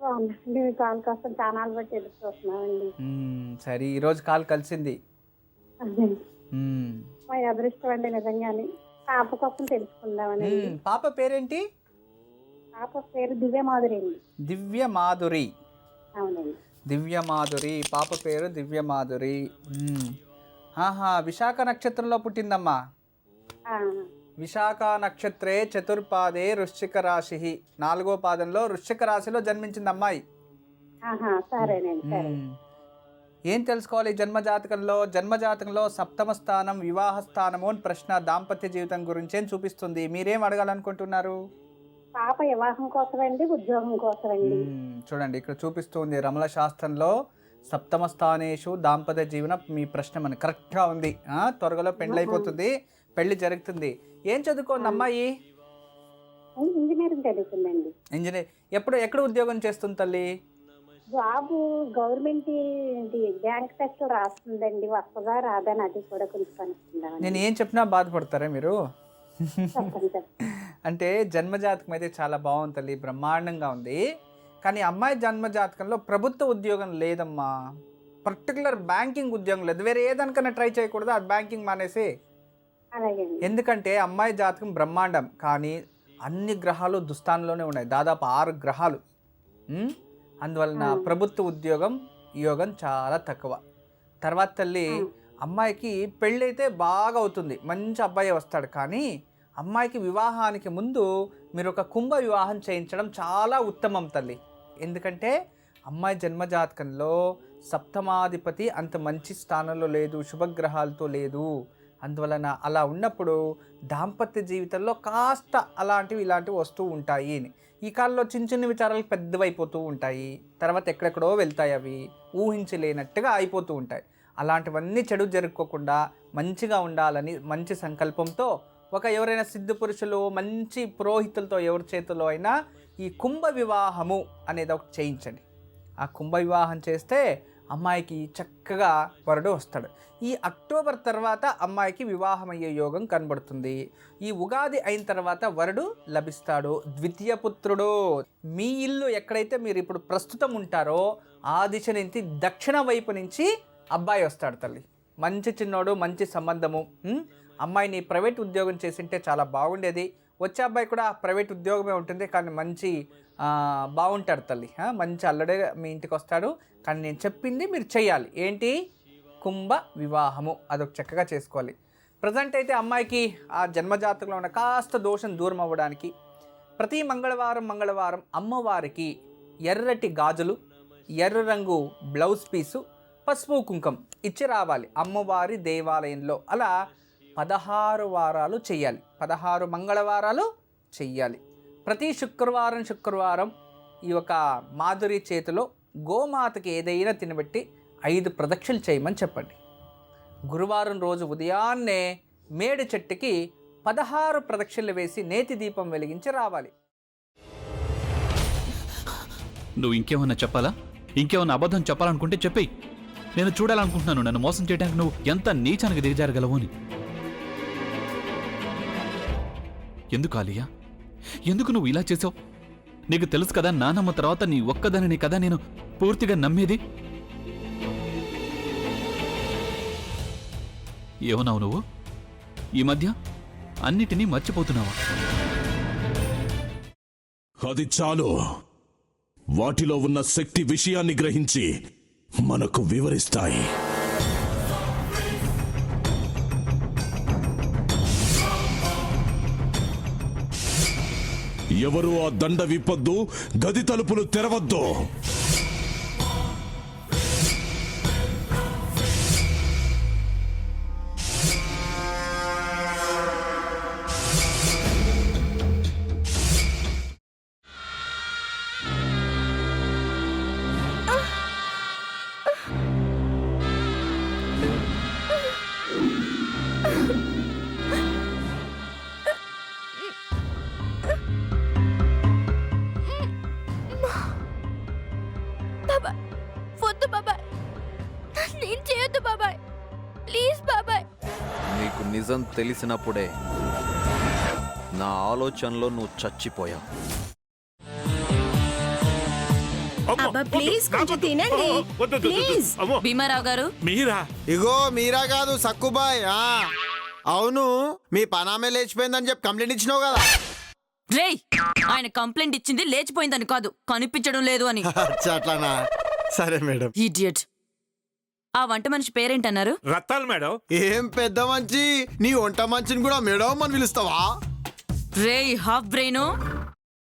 అవునండి. మీ కాల్ కోసం చానాలు బట్టి ఎదురు చూస్తున్నామండి. సరే ఈరోజు కాల్ కలిసింది. అదే. మ్మ్. మా అదృష్టం అండి నిజంగానే. పాప కోసం తెలుసుకుందామని. పాప పేరేంటి? పాప పేరు దివ్యమాధురి అండి. దివ్య మాధురి. అవునండి. దివ్య మాధురి, పాప పేరు దివ్య మాధురి. ఆహా, విశాఖ నక్షత్రంలో పుట్టిందమ్మా. ఆ, విశాఖ నక్షత్రే చతుర్పాదే వృశ్చిక రాశి, 4వ పాదంలో వృశ్చిక రాశిలో జన్మించింది అమ్మాయి. ఆహా, సరేనండి. సరే. ఏం తెలుసుకోవాలి జన్మజాతకంలో? జన్మజాతకంలో సప్తమ స్థానం వివాహ స్థానము అని ప్రశ్న దాంపత్య జీవితం గురించి ఏం చూపిస్తుంది. మీరేం అడగాలనుకుంటున్నారు? పాప వివాహం కోసమండి, ఉద్యోగం కోసమండి. చూడండి ఇక్కడ చూపిస్తుంది రమల శాస్త్రంలో సప్తమ స్థానేషు దాంపత్య జీవన. మీ ప్రశ్న మనకి కరెక్ట్గా ఉంది. త్వరలో పెళ్ళి అయిపోతుంది, పెళ్లి జరుగుతుంది. ఏం చదువుకోండి అమ్మాయి? ఇంజనీరింగ్ చదువుతుందండి. ఇంజనీర్. ఎక్కడ ఉద్యోగం చేస్తుంది తల్లి? జాబ్ గవర్నమెంట్ బ్యాంక్ టెస్ట్ రాస్తుందండి. వస్తుందా రాదని అది కూడా కొంచెం కనుక్కుందామని. నేను ఏం చెప్పినా బాధపడతారా మీరు? చెప్పండి చెప్పండి. అంటే జన్మజాతకం అయితే చాలా బాగుంది తల్లి, బ్రహ్మాండంగా ఉంది. కానీ అమ్మాయి జన్మజాతకంలో ప్రభుత్వ ఉద్యోగం లేదమ్మా. పర్టికులర్ బ్యాంకింగ్ ఉద్యోగం లేదు. వేరే ఏదానికన్నా ట్రై చేయకూడదు, అది బ్యాంకింగ్ మానేసి. అలాగే. ఎందుకంటే అమ్మాయి జాతకం బ్రహ్మాండం, కానీ అన్ని గ్రహాలు దుస్థానంలోనే ఉన్నాయి, దాదాపు 6 గ్రహాలు. అందువలన ప్రభుత్వ ఉద్యోగం యోగం చాలా తక్కువ. తర్వాత తల్లి అమ్మాయికి పెళ్ళైతే బాగా అవుతుంది, మంచి అబ్బాయి వస్తాడు. కానీ అమ్మాయికి వివాహానికి ముందు మీరు ఒక కుంభ వివాహం చేయించడం చాలా ఉత్తమం తల్లి. ఎందుకంటే అమ్మాయి జన్మజాతకంలో సప్తమాధిపతి అంత మంచి స్థానంలో లేదు, శుభగ్రహాలతో లేదు. అందువలన అలా ఉన్నప్పుడు దాంపత్య జీవితంలో కాస్త ఇలాంటివి వస్తూ ఉంటాయి. ఈ కాలంలో చిన్న చిన్న విచారాలు పెద్దవైపోతూ ఉంటాయి, తర్వాత ఎక్కడెక్కడో వెళ్తాయి, అవి ఊహించలేనట్టుగా అయిపోతూ ఉంటాయి. అలాంటివన్నీ చెడు జరుపుకోకుండా మంచిగా ఉండాలని మంచి సంకల్పంతో ఎవరైనా సిద్ధ పురుషులు మంచి పురోహితులతో ఎవరి చేతిలో అయినా ఈ కుంభ వివాహము అనేది ఒకటి చేయించండి. ఆ కుంభ వివాహం చేస్తే అమ్మాయికి చక్కగా వరుడు వస్తాడు. ఈ అక్టోబర్ తర్వాత అమ్మాయికి వివాహం అయ్యే యోగం కనబడుతుంది. ఈ ఉగాది అయిన తర్వాత వరుడు లభిస్తాడు, ద్వితీయ పుత్రుడు. మీ ఇల్లు ఎక్కడైతే మీరు ఇప్పుడు ప్రస్తుతం ఉంటారో ఆ దిశ నుంచి దక్షిణ వైపు నుంచి అబ్బాయి వస్తాడు తల్లి. మంచి చిన్నోడు, మంచి సంబంధము. అమ్మాయిని ప్రైవేట్ ఉద్యోగం చేసింటే చాలా బాగుండేది. వచ్చే అబ్బాయి కూడా ప్రైవేట్ ఉద్యోగమే ఉంటుంది, కానీ మంచి బాగుంటాడు తల్లి. మంచి అల్లడే మీ ఇంటికి వస్తాడు. కానీ నేను చెప్పింది మీరు చెయ్యాలి. ఏంటి? కుంభ వివాహము, అదొక చక్కగా చేసుకోవాలి. ప్రజెంట్ అయితే అమ్మాయికి ఆ జన్మజాతకంలో ఉన్న కాస్త దోషం దూరం అవ్వడానికి ప్రతి మంగళవారం అమ్మవారికి ఎర్రటి గాజులు, ఎర్ర రంగు బ్లౌజ్ పీసు, పసుపు కుంకం ఇచ్చి రావాలి అమ్మవారి దేవాలయంలో. అలా 16 వారాలు చెయ్యాలి, 16 మంగళవారాలు చెయ్యాలి. ప్రతి శుక్రవారం ఈ యొక్క మాధురి చేతిలో గోమాతకి ఏదైనా తినబెట్టి 5 ప్రదక్షిణలు చేయమని చెప్పండి. గురువారం రోజు ఉదయాన్నే మేడి చెట్టుకి 16 ప్రదక్షిణలు వేసి నేతి దీపం వెలిగించి రావాలి. నువ్వు ఇంకేమన్నా చెప్పాలా? ఇంకేమన్నా అబద్ధం చెప్పాలనుకుంటే చెప్పేయి. నేను చూడాలనుకుంటున్నాను నన్ను మోసం చేయడానికి నువ్వు ఎంత నీచానికి దిగజారగలవు అని. ఎందుకు ఆలియా, ఎందుకు నువ్వు ఇలా చేసావు? నీకు తెలుసు కదా నానమ్మ తర్వాత నీ ఒక్కదానిని కదా నేను పూర్తిగా నమ్మేది. ఏమన్నావు నువ్వు? ఈ మధ్య అన్నిటినీ మర్చిపోతున్నావా? అది చాలు. వాటిలో ఉన్న శక్తి విషయాన్ని గ్రహించి మనకు వివరిస్తాయి. ఎవరు ఆ దండ విప్పొద్దు, గది తలుపులు తెరవద్దు. నీకు నిజం తెలిసినప్పుడే నా ఆలోచనలో నువ్వు చచ్చిపోయావు. అబ్బా ప్లీజ్ కొంచెం తినండి ప్లీజ్. భీమారావు గారు మీరా? ఇగో మీరా కాదు సక్కుబాయ్. అవును, మీ పనామే లేచిపోయిందని చెప్పి కంప్లైంట్ ఇచ్చినావు కదా. రేయ్, ఆయన కంప్లైంట్ ఇచ్చింది లేచిపోయిందని కాదు, కనిపించడం లేదు అని. అట్లానా? సరే మేడం. ఇడియట్. ఆ వంట మనిషి పేరేంటన్నారు? రత్తాలు మేడం. ఏం పెద్ద మంచి, నీ వంట మంచిని కూడా మేడం అని పిలుస్తావా? రేయ్ హాఫ్ బ్రెయిన్,